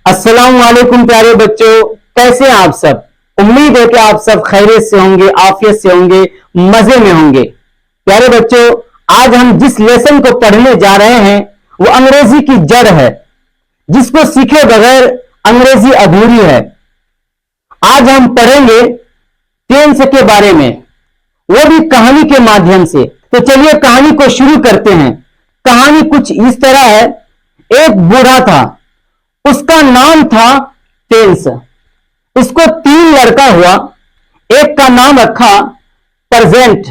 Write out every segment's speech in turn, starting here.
अस्सलाम वालेकुम प्यारे बच्चों, कैसे हैं आप सब। उम्मीद है कि आप सब खैरियत से होंगे, आफियत से होंगे, मजे में होंगे। प्यारे बच्चों, आज हम जिस लेसन को पढ़ने जा रहे हैं वो अंग्रेजी की जड़ है, जिसको सीखे बगैर अंग्रेजी अधूरी है। आज हम पढ़ेंगे टेंस के बारे में, वो भी कहानी के माध्यम से। तो चलिए कहानी को शुरू करते हैं। कहानी कुछ इस तरह है। एक बूढ़ा था, उसका नाम था टेंस। उसको 3 लड़का हुआ। एक का नाम रखा प्रेजेंट,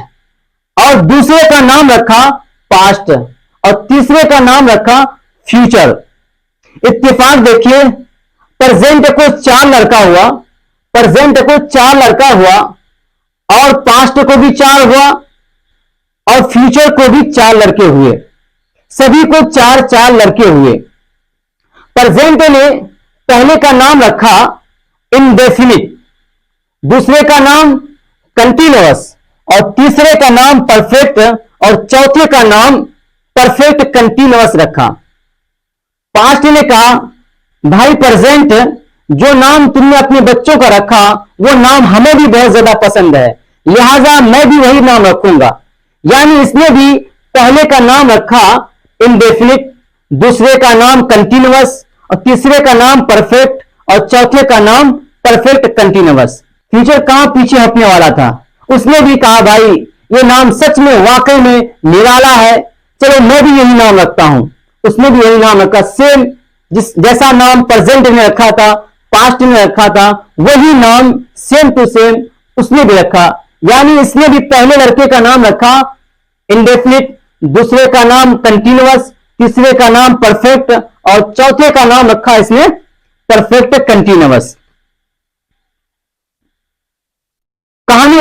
और दूसरे का नाम रखा पास्ट, और तीसरे का नाम रखा फ्यूचर। इत्तेफाक देखिए, प्रेजेंट को 4 लड़का हुआ, प्रेजेंट को 4 लड़का हुआ, और पास्ट को भी 4 हुआ, और फ्यूचर को भी 4 लड़के हुए। सभी को 4-4 लड़के हुए। प्रेजेंट ने पहले का नाम रखा इंडेफिनिट, दूसरे का नाम कंटिन्यूअस, और तीसरे का नाम परफेक्ट, और चौथे का नाम परफेक्ट कंटिन्यूअस रखा। पास्ट ने कहा, भाई प्रेजेंट, जो नाम तुमने अपने बच्चों का रखा वो नाम हमें भी बहुत ज्यादा पसंद है, लिहाजा मैं भी वही नाम रखूंगा। यानी इसने भी पहले का नाम रखा इंडेफिनिट, दूसरे का नाम कंटिन्यूअस, और तीसरे का नाम परफेक्ट, और चौथे का नाम परफेक्ट कंटिन्यूअस। फ्यूचर कहां पीछे हटने वाला था। उसने भी कहा, भाई ये नाम सच में वाकई में निराला है, चलो मैं भी यही नाम रखता हूं। उसने भी यही नाम रखा, सेम जैसा नाम प्रेजेंट ने रखा था, पास्ट ने रखा था, वही नाम सेम टू सेम उसने भी रखा। यानी इसने भी पहले लड़के का नाम रखा इंडेफिनिट, दूसरे का नाम कंटिन्यूअस, तीसरे का नाम परफेक्ट, और चौथे का नाम रखा इसने परफेक्ट कंटिन्यूअस। कहानी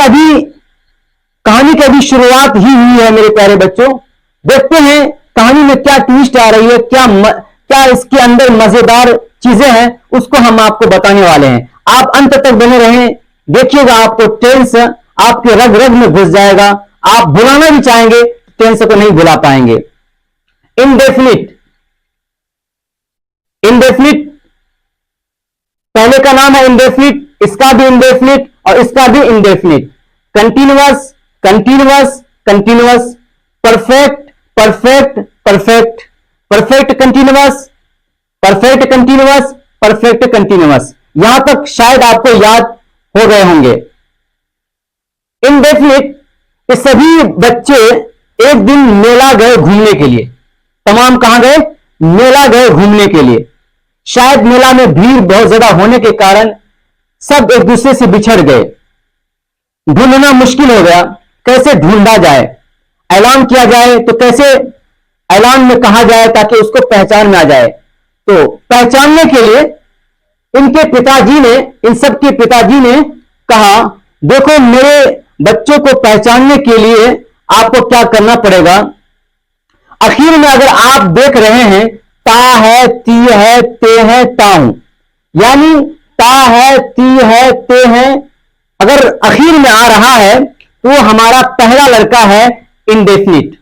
की अभी शुरुआत ही हुई है मेरे प्यारे बच्चों। देखते हैं कहानी में क्या ट्विस्ट आ रही है, क्या इसके अंदर मजेदार चीजें हैं, उसको हम आपको बताने वाले हैं। आप अंत तक बने रहें, देखिएगा आपको टेंस आपके रग रग में घुस जाएगा। आप भुलाना भी चाहेंगे, टेंस को नहीं भुला पाएंगे। इंडेफिनिट, इंडेफिनिट पहले का नाम है इंडेफिनिट, इसका भी इंडेफिनिट और इसका भी indefinite. Continuous, continuous, continuous, perfect, perfect, perfect, perfect continuous, perfect continuous, perfect continuous. यहां तक शायद आपको याद हो गए होंगे। इंडेफिनिट, ये सभी बच्चे एक दिन मेला गए घूमने के लिए। तमाम कहां गए? मेला गए घूमने के लिए। शायद मेला में भीड़ बहुत ज्यादा होने के कारण सब एक दूसरे से बिछड़ गए। ढूंढना मुश्किल हो गया, कैसे ढूंढा जाए, ऐलान किया जाए तो कैसे ऐलान में कहा जाए ताकि उसको पहचान में आ जाए। तो पहचानने के लिए इनके पिताजी ने, इन सब के पिताजी ने कहा, देखो मेरे बच्चों को पहचानने के लिए आपको क्या करना पड़ेगा। आखिर में अगर आप देख रहे हैं, ता है, ती है, ते है, ताऊ, यानी ता है, ती है, ते है, अगर आखिर में आ रहा है तो वो हमारा पहला लड़का है इंडेफिनिट।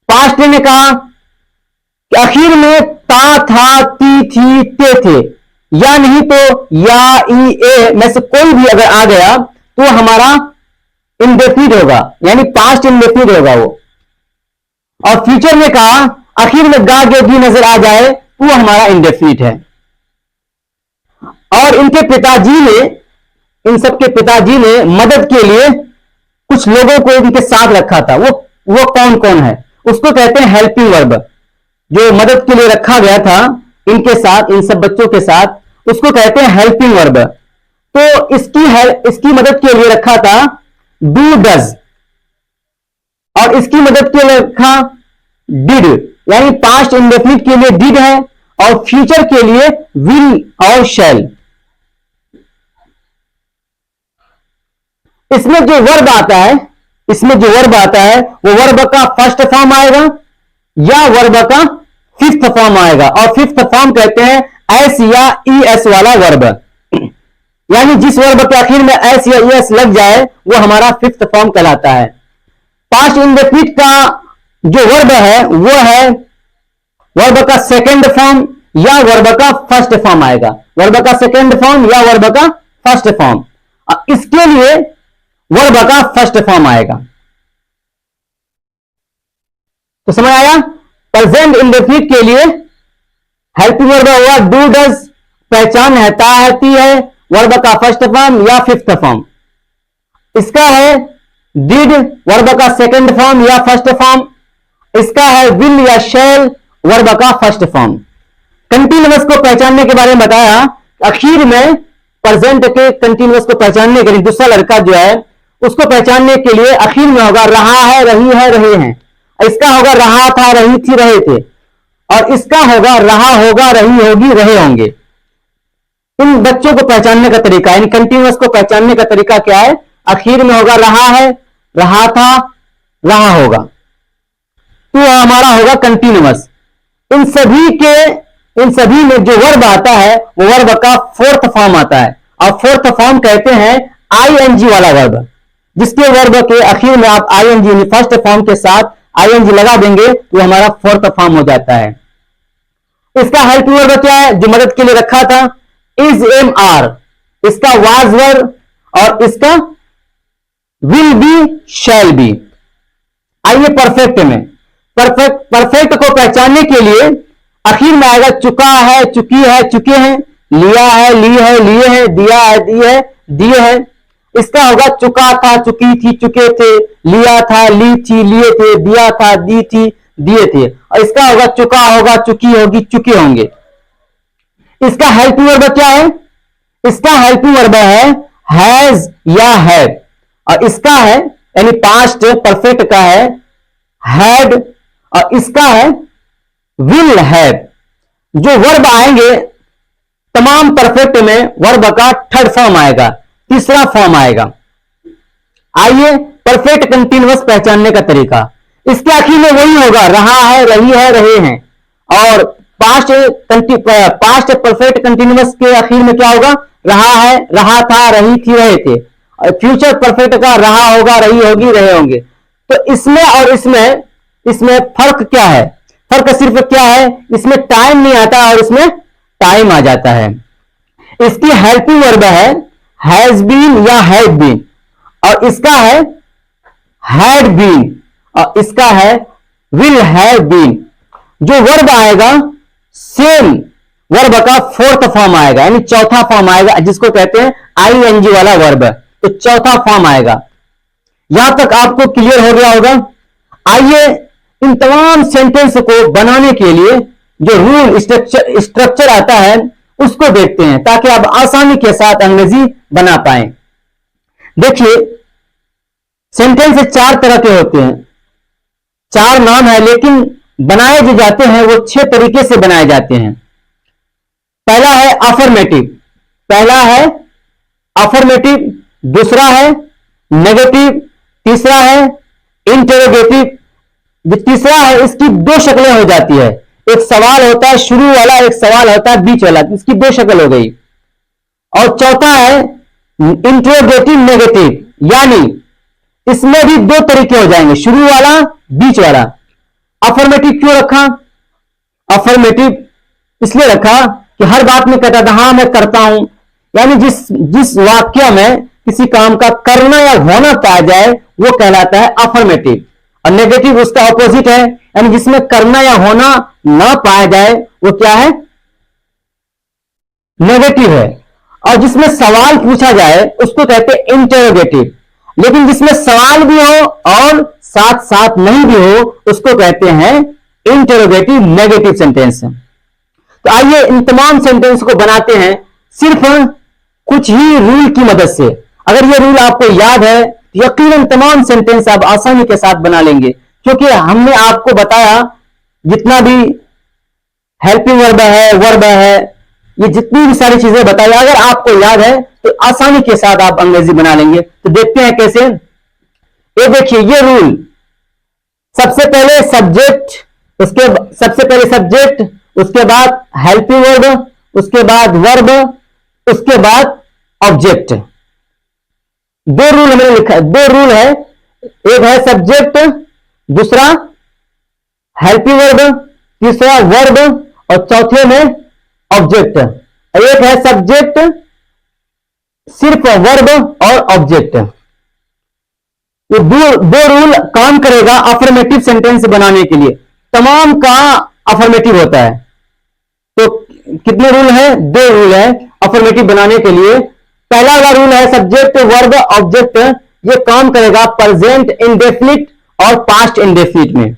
पास्ट ने कहा कि आखिर में ता था, ती थी, ते थे, या नहीं तो या, ई, ए में से कोई भी अगर आ गया तो हमारा इंडेफिनिट होगा, यानी पास्ट इंडेफिनिट होगा वो। और फ्यूचर में कहा आखिर में गा गे गी नजर आ जाए तो वो हमारा इंडेफिनिट है। और इनके पिताजी ने, इन सब के पिताजी ने मदद के लिए कुछ लोगों को इनके साथ रखा था। वो कौन कौन है? उसको कहते हैं हेल्पिंग वर्ब। जो मदद के लिए रखा गया था इनके साथ, इन सब बच्चों के साथ, उसको कहते हैं हेल्पिंग वर्ब। तो इसकी मदद के लिए रखा था डू डज, और इसकी मदद के लिए रखा डिड, यानी पास्ट इंडेफिनिट के लिए डिड है, और फ्यूचर के लिए विल और शैल। इसमें जो वर्ब आता है, वो वर्ब का फर्स्ट फॉर्म आएगा या वर्ब का फिफ्थ फॉर्म आएगा। और फिफ्थ फॉर्म कहते हैं एस या ई एस वाला वर्ब, यानी जिस वर्ब के आखिर में एस या ई एस लग जाए वो हमारा फिफ्थ फॉर्म कहलाता है। पास्ट इंडेफिनिट का जो वर्ब है वो है वर्ब का सेकंड फॉर्म, या वर्ब का फर्स्ट फॉर्म आएगा, वर्ब का सेकंड फॉर्म या वर्ब का फर्स्ट फॉर्म। इसके लिए वर्ब का फर्स्ट फॉर्म आएगा। तो समझ आया? प्रेजेंट इंडेफिनिट के लिए हेल्पिंग वर्ब हुआ डू डज, पहचान रहती है वर्ब का फर्स्ट फॉर्म या फिफ्थ फॉर्म। इसका है डिड, वर्ब का सेकंड फॉर्म या फर्स्ट फॉर्म। इसका है विल या शैल, वर्ब का फर्स्ट फॉर्म। कंटिन्यूअस को पहचानने के बारे में बताया, आखिर में प्रेजेंट के कंटिन्यूअस को पहचानने के लिए दूसरा लड़का जो है उसको पहचानने के लिए आखिर में होगा रहा है, रही है, रहे हैं। इसका होगा रहा था, रही थी, रहे थे। और इसका होगा रहा होगा, रही होगी, रहे होंगे। इन बच्चों को पहचानने का तरीका, इन कंटिन्यूअस को पहचानने का तरीका क्या है? आखिर में होगा रहा है, रहा था, रहा होगा, तो हमारा होगा कंटिन्यूअस। इन सभी में जो वर्ब आता है वो वर्ब का फोर्थ फॉर्म आता है, और फोर्थ फॉर्म कहते हैं आईएनजी वाला वर्ब। जिसके वर्ब के आखिर में आप आईएनजी फर्स्ट फॉर्म के साथ आईएनजी लगा देंगे तो हमारा फोर्थ फॉर्म हो जाता है। इसका हेल्प वर्ब क्या है जो मदद के लिए रखा था? Is, am, are. इसका वाज वर्ब और इसका विल बी, शैल बी। आइए परफेक्ट में, परफेक्ट को पहचानने के लिए आखिर में आएगा चुका है, चुकी है, चुके हैं, लिया है, ली है, लिए हैं, दिया है, दी है, दिए हैं। इसका होगा चुका था, चुकी थी, चुके थे, लिया था, ली थी, लिए थे, दिया था, दी थी, दिए थे। और इसका होगा चुका होगा, चुकी होगी, चुके होंगे। इसका हेल्पिंग वर्ब क्या है? इसका हेल्पिंग वर्ब है हैज या हैड, और इसका है यानी पास्ट परफेक्ट का है हैड, और इसका है विल हैव। जो वर्ब आएंगे तमाम परफेक्ट में वर्ब का थर्ड फॉर्म आएगा, तीसरा फॉर्म आएगा। आइए परफेक्ट कंटिन्यूअस पहचानने का तरीका, इसके आखिर में वही होगा रहा है, रही है, रहे हैं। और पास्ट परफेक्ट कंटिन्यूअस के आखिर में क्या होगा? रहा है, रहा था, रही थी, रहे थे। और फ्यूचर परफेक्ट का रहा होगा, रही होगी, रहे होंगे। तो इसमें और इसमें फर्क क्या है? फर्क सिर्फ क्या है? इसमें टाइम नहीं आता और इसमें टाइम आ जाता है। इसकी हेल्पिंग वर्ब है हैज बीन या हैड बीन, और इसका है हैड बीन, और इसका है विल हैव बीन। जो वर्ब आएगा सेम वर्ब का फोर्थ फॉर्म आएगा, यानी चौथा फॉर्म आएगा, जिसको कहते हैं आईएनजी वाला वर्ब। तो चौथा फॉर्म आएगा। यहां तक आपको क्लियर हो गया होगा। आइए इन तमाम सेंटेंस को बनाने के लिए जो रूल स्ट्रक्चर आता है उसको देखते हैं, ताकि आप आसानी के साथ अंग्रेजी बना पाए। देखिए सेंटेंस चार तरह के होते हैं, चार नाम है, लेकिन बनाए जो जाते हैं वो 6 तरीके से बनाए जाते हैं। पहला है अफर्मेटिव, दूसरा है नेगेटिव, तीसरा है इंटरोगेटिव। जो तीसरा है इसकी 2 शक्लें हो जाती है, एक सवाल होता है शुरू वाला, एक सवाल होता है बीच वाला, इसकी 2 शक्ल हो गई। और चौथा है इंटरोगेटिव नेगेटिव, यानी इसमें भी 2 तरीके हो जाएंगे, शुरू वाला, बीच वाला। अफर्मेटिव क्यों रखा? अफर्मेटिव इसलिए रखा कि हर बात में कहता था हाँ मैं करता हूं, यानी जिस वाक्य में किसी काम का करना या होना पाया जाए वो कहलाता है अफर्मेटिव। और नेगेटिव उसका ऑपोजिट है, यानी जिसमें करना या होना ना पाया जाए वो क्या है? नेगेटिव है। और जिसमें सवाल पूछा जाए उसको कहते हैं इंटरोगेटिव। लेकिन जिसमें सवाल भी हो और साथ साथ नहीं भी हो उसको कहते हैं इंटरोगेटिव नेगेटिव सेंटेंस। तो आइए इन तमाम सेंटेंस को बनाते हैं सिर्फ कुछ ही रूल की मदद से। अगर ये रूल आपको याद है तो यकीनन तमाम सेंटेंस आप आसानी के साथ बना लेंगे, क्योंकि हमने आपको बताया जितना भी हेल्पिंग वर्ब है, ये जितनी भी सारी चीजें बताई, अगर आपको याद है तो आसानी के साथ आप अंग्रेजी बना लेंगे। तो देखते हैं कैसे। ये देखिए ये रूल, सबसे पहले सब्जेक्ट, उसके बाद हेल्पिंग वर्ब, उसके बाद वर्ब, उसके बाद ऑब्जेक्ट। 2 रूल हमने लिखा है, 2 रूल है, एक है सब्जेक्ट, दूसरा हेल्पिंग वर्ब, तीसरा वर्ब और चौथे में ऑब्जेक्ट। एक है सब्जेक्ट, सिर्फ वर्ब और ऑब्जेक्ट। ये दो रूल काम करेगा अफर्मेटिव सेंटेंस बनाने के लिए। तमाम का अफर्मेटिव होता है, तो कितने रूल है? दो रूल है अफर्मेटिव बनाने के लिए। पहला वाला रूल है सब्जेक्ट वर्ब ऑब्जेक्ट, ये काम करेगा प्रेजेंट इंडेफिनिट और पास्ट इंडेफिनिट में।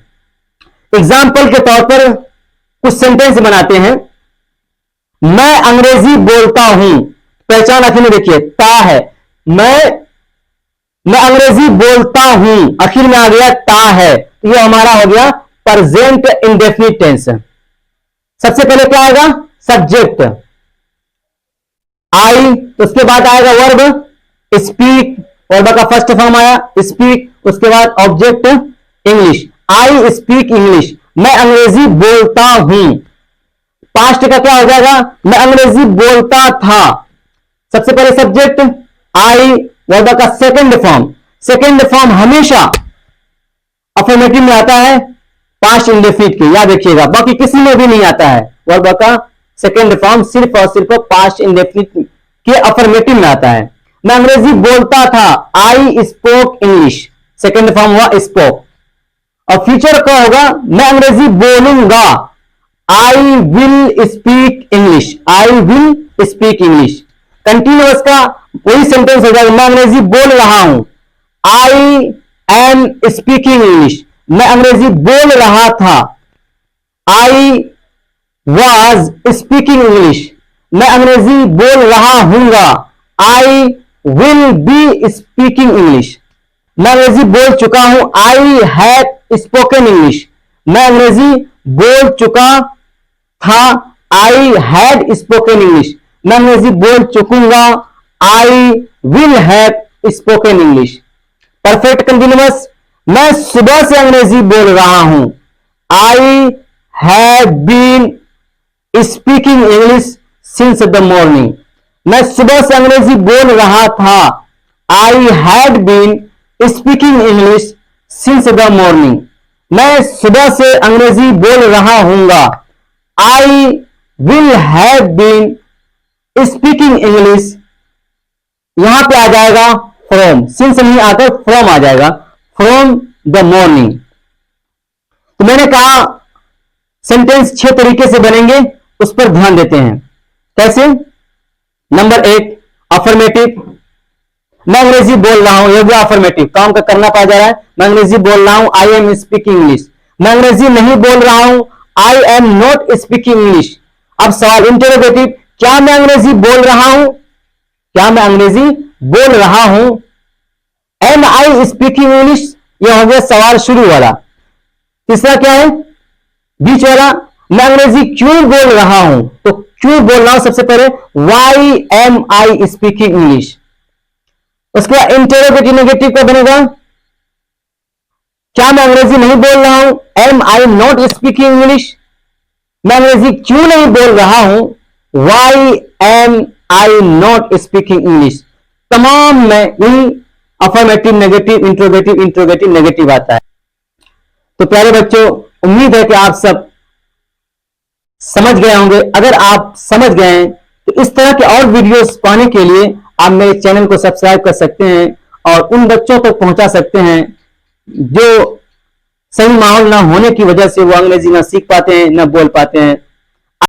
एग्जाम्पल के तौर पर कुछ सेंटेंस बनाते हैं। मैं अंग्रेजी बोलता हूं, पहचान आखिर में देखिए ता है। मैं अंग्रेजी बोलता हूं, आखिर में आ गया ता है, ये हमारा हो गया प्रेजेंट इंडेफिनिट टेंस। सबसे पहले क्या आएगा? सब्जेक्ट आई, तो उसके बाद आएगा वर्ब स्पीक, वर्ब का फर्स्ट फॉर्म आया स्पीक, उसके बाद object English. I speak English, मैं अंग्रेजी बोलता हूं। पास्ट का क्या हो जाएगा? मैं अंग्रेजी बोलता था। सबसे पहले सब्जेक्ट आई, वर्ब का सेकंड फॉर्म हमेशा अफर्मेटिव में आता है पास्ट इंडेफिनिट के, याद रखिएगा। बाकी किसी में भी नहीं आता है वर्ब का सेकंड फॉर्म, सिर्फ और सिर्फ पास्ट इंडेफिनिट के अफर्मेटिव में आता है। मैं अंग्रेजी बोलता था, I spoke English, second form हुआ स्पोक। और फ्यूचर का होगा मैं अंग्रेजी बोलूंगा, I will speak English, I will speak English. Continuous का वही सेंटेंस हो जाएगा, मैं अंग्रेजी बोल रहा हूं, आई एम स्पीकिंग इंग्लिश, मैं अंग्रेजी बोल रहा था। आई वॉज स्पीकिंग इंग्लिश, मैं अंग्रेजी बोल रहा हूंगा, I will be speaking English. मैं अंग्रेजी बोल चुका हूं, आई हैव स्पोकन इंग्लिश, मैं अंग्रेजी बोल चुका था, आई हैड स्पोकन इंग्लिश। मैं अंग्रेजी बोल चुकूंगा, I will have spoken English. Perfect continuous, मैं सुबह से अंग्रेजी बोल रहा हूं, I have been speaking English since the morning. मैं सुबह से अंग्रेजी बोल रहा था, I had been speaking English since the morning. मैं सुबह से अंग्रेजी बोल रहा हूंगा, I will have been speaking English. यहां पे आ जाएगा फ्रॉम, सिंस नहीं आकर फ्रॉम आ जाएगा, फ्रॉम द मॉर्निंग। तो मैंने कहा सेंटेंस 6 तरीके से बनेंगे, उस पर ध्यान देते हैं। कैसे? नंबर 1 अफर्मेटिव, मैं अंग्रेजी बोल रहा हूं, यह भी अफर्मेटिव काम का करना पा जा रहा है। मैं अंग्रेजी बोल रहा हूं, आई एम स्पीकिंग इंग्लिश। मैं अंग्रेजी नहीं बोल रहा हूं, I am not speaking English. अब सवाल इंटरोगेटिव, क्या मैं अंग्रेजी बोल रहा हूं? क्या मैं अंग्रेजी बोल रहा हूं? एम आई स्पीकिंग इंग्लिश, यह हो गया सवाल शुरू वाला। तीसरा क्या है? बीच वाला, मैं अंग्रेजी क्यों बोल रहा हूं? तो क्यों बोल रहा हूं सबसे पहले, why am I speaking English. उसके बाद इंटरोगेटिव नेगेटिव का बनेगा, क्या मैं अंग्रेजी नहीं बोल रहा हूं? Am I not speaking English. मैं अंग्रेजी क्यों नहीं बोल रहा हूं? Why am I not speaking English. तमाम में यही affirmative negative interrogative interrogative negative आता है। तो प्यारे बच्चों, उम्मीद है कि आप सब समझ गए होंगे। अगर आप समझ गए हैं तो इस तरह के और वीडियोस पाने के लिए आप मेरे चैनल को सब्सक्राइब कर सकते हैं और उन बच्चों तक पहुंचा सकते हैं जो सही माहौल ना होने की वजह से वो अंग्रेजी ना सीख पाते हैं, ना बोल पाते हैं।